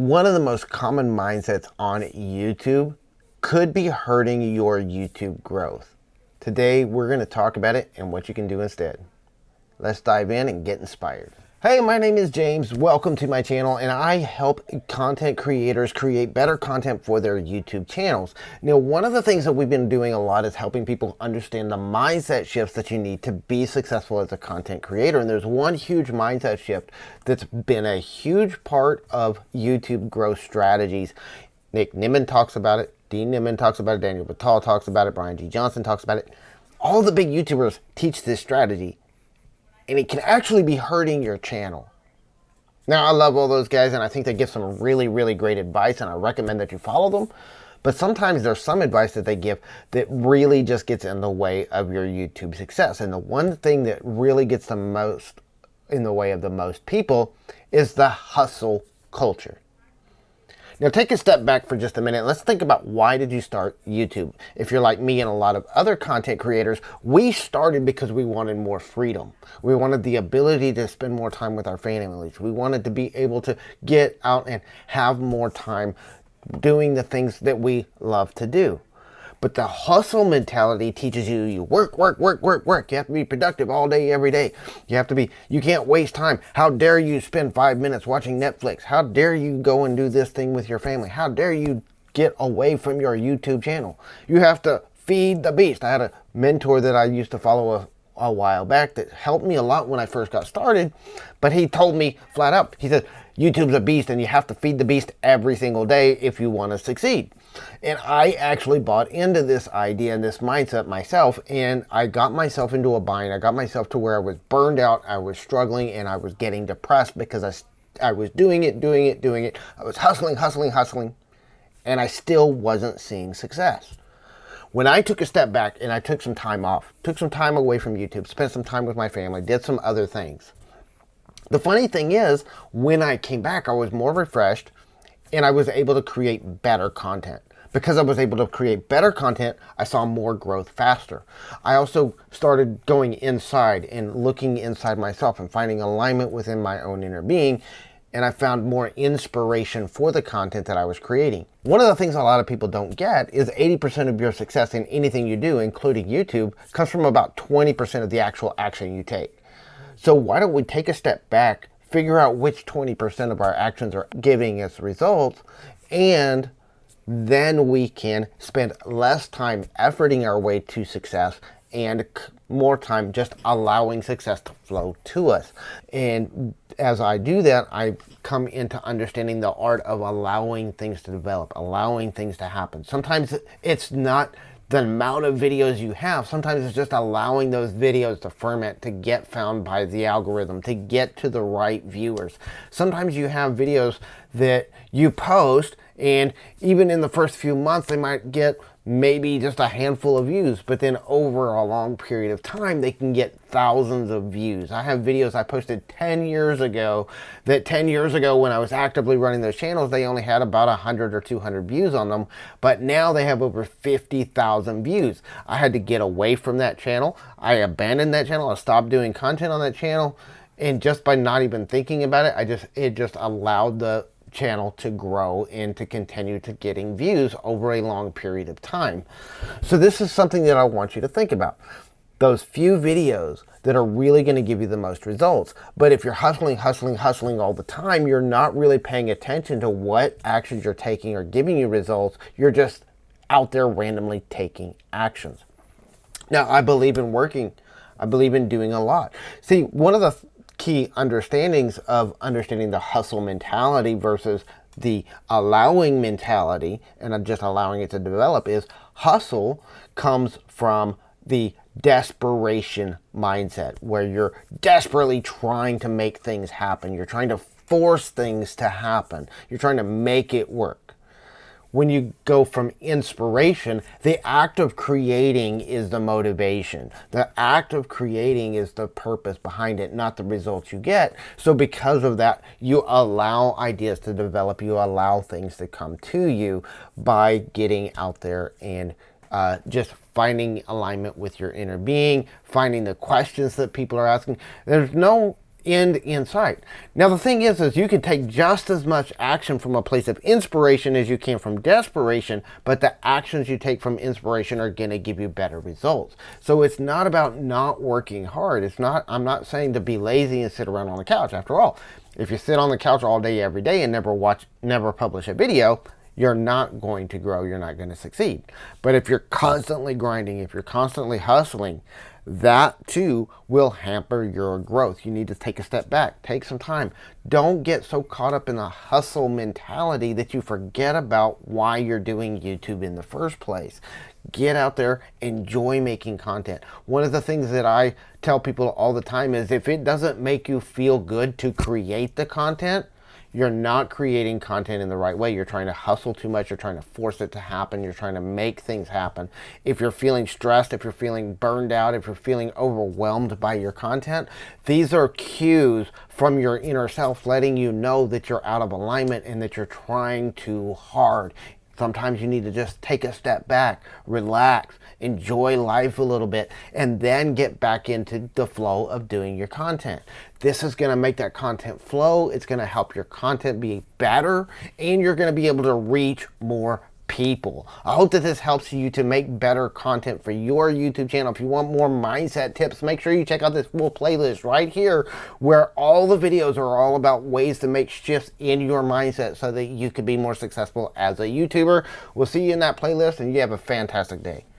One of the most common mindsets on YouTube could be hurting your YouTube growth. Today, we're going to talk about it and what you can do instead. Let's dive in and get inspired. Hey, my name is James. Welcome to my channel, and I help content creators create better content for their YouTube channels. Now, one of the things that we've been doing a lot is helping people understand the mindset shifts that you need to be successful as a content creator. And there's one huge mindset shift that's been a huge part of YouTube growth strategies. Nick Nimmin talks about it. Dean Nimmin talks about it. Daniel Batal talks about it. Brian G. Johnson talks about it. All the big YouTubers teach this strategy, and it can actually be hurting your channel. Now, I love all those guys, and I think they give some really, really great advice, and I recommend that you follow them. But sometimes there's some advice that they give that really just gets in the way of your YouTube success. And the one thing that really gets the most in the way of the most people is the hustle culture. Now, take a step back for just a minute. Let's think about, why did you start YouTube? If you're like me and a lot of other content creators, we started because we wanted more freedom. We wanted the ability to spend more time with our families. We wanted to be able to get out and have more time doing the things that we love to do. But the hustle mentality teaches you work. You have to be productive all day, every day. You can't waste time. How dare you spend 5 minutes watching Netflix? How dare you go and do this thing with your family? How dare you get away from your YouTube channel? You have to feed the beast. I had a mentor that I used to follow a while back that helped me a lot when I first got started, but he told me flat out, he said, YouTube's a beast and you have to feed the beast every single day if you want to succeed. And I actually bought into this idea and this mindset myself, and I got myself into a bind. I got myself to where I was burned out, I was struggling, and I was getting depressed because I was doing it. I was hustling, and I still wasn't seeing success. When I took a step back and I took some time off, took some time away from YouTube, spent some time with my family, did some other things. The funny thing is, when I came back, I was more refreshed and I was able to create better content. Because I was able to create better content, I saw more growth faster. I also started going inside and looking inside myself and finding alignment within my own inner being. And I found more inspiration for the content that I was creating. One of the things a lot of people don't get is 80% of your success in anything you do, including YouTube, comes from about 20% of the actual action you take. So why don't we take a step back, figure out which 20% of our actions are giving us results, and then we can spend less time efforting our way to success and more time just allowing success to flow to us. And as I do that, I come into understanding the art of allowing things to develop, allowing things to happen. Sometimes it's not the amount of videos you have. Sometimes it's just allowing those videos to ferment, to get found by the algorithm, to get to the right viewers. Sometimes you have videos that you post, and even in the first few months, they might get maybe just a handful of views, but then over a long period of time, they can get thousands of views. I have videos I posted 10 years ago that 10 years ago when I was actively running those channels, they only had about 100 or 200 views on them, but now they have over 50,000 views. I had to get away from that channel. I abandoned that channel. I stopped doing content on that channel, and just by not even thinking about it, it just allowed the channel to grow and to continue to getting views over a long period of time. So this is something that I want you to think about. Those few videos that are really going to give you the most results. But if you're hustling all the time, you're not really paying attention to what actions you're taking or giving you results. You're just out there randomly taking actions. Now, I believe in working. I believe in doing a lot. See, one of the key understandings of understanding the hustle mentality versus the allowing mentality and just allowing it to develop is hustle comes from the desperation mindset, where you're desperately trying to make things happen. You're trying to force things to happen. You're trying to make it work. When you go from inspiration, the act of creating is the motivation. The act of creating is the purpose behind it, not the results you get. So because of that, you allow ideas to develop. You allow things to come to you by getting out there and just finding alignment with your inner being, finding the questions that people are asking. There's no end in sight. Now the thing is you can take just as much action from a place of inspiration as you can from desperation, but the actions you take from inspiration are going to give you better results. So it's not about not working hard. I'm not saying to be lazy and sit around on the couch. After all, if you sit on the couch all day every day and never publish a video, you're not going to grow, you're not going to succeed. But if you're constantly grinding, if you're constantly hustling, that too will hamper your growth. You need to take a step back, take some time. Don't get so caught up in the hustle mentality that you forget about why you're doing YouTube in the first place. Get out there, enjoy making content. One of the things that I tell people all the time is if it doesn't make you feel good to create the content, you're not creating content in the right way. You're trying to hustle too much. You're trying to force it to happen. You're trying to make things happen. If you're feeling stressed, if you're feeling burned out, if you're feeling overwhelmed by your content, these are cues from your inner self letting you know that you're out of alignment and that you're trying too hard. Sometimes you need to just take a step back, relax, enjoy life a little bit, and then get back into the flow of doing your content. This is going to make that content flow. It's going to help your content be better, and you're going to be able to reach more people. I hope that this helps you to make better content for your YouTube channel. If you want more mindset tips, make sure you check out this full playlist right here where all the videos are all about ways to make shifts in your mindset so that you can be more successful as a YouTuber. We'll see you in that playlist, and you have a fantastic day.